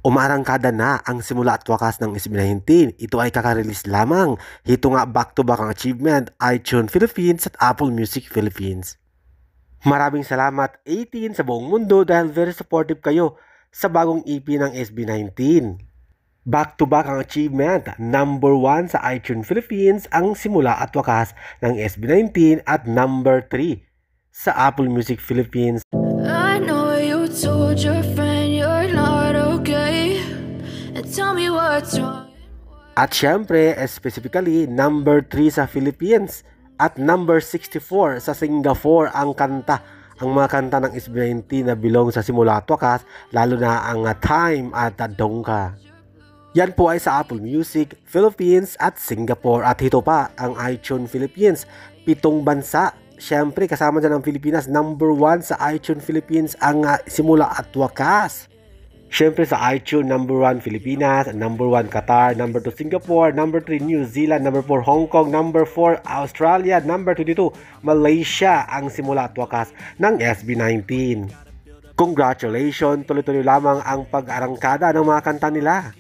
Umarangkada na ang simula at wakas ng SB19. Ito ay kakarelease lamang. Ito nga back-to-back ang achievement, iTunes Philippines at Apple Music Philippines. Maraming salamat 18 sa buong mundo dahil very supportive kayo sa bagong EP ng SB19. Back-to-back ang achievement, number 1 sa iTunes Philippines ang simula at wakas ng SB19 at number 3 sa Apple Music Philippines. I know you told your friend you're not okay, and tell me what's wrong. At syempre, specifically, number 3 sa Philippines at number 64 sa Singapore ang kanta. Ang mga kanta ng SB19 na belong sa simula at wakas, lalo na ang Time at Dongka. Yan po ay sa Apple Music, Philippines at Singapore. At ito pa ang iTunes Philippines, 7 bansa. Siyempre kasama dyan ang Pilipinas, number 1 sa iTunes Philippines ang simula at wakas. Siyempre sa iTunes, number 1 Pilipinas, number 1 Qatar, number 2 Singapore, number 3 New Zealand, number 4 Hong Kong, number 4 Australia, number 22 Malaysia ang simula at wakas ng SB19. Congratulations, tuloy-tuloy lamang ang pag-arangkada ng mga kanta nila.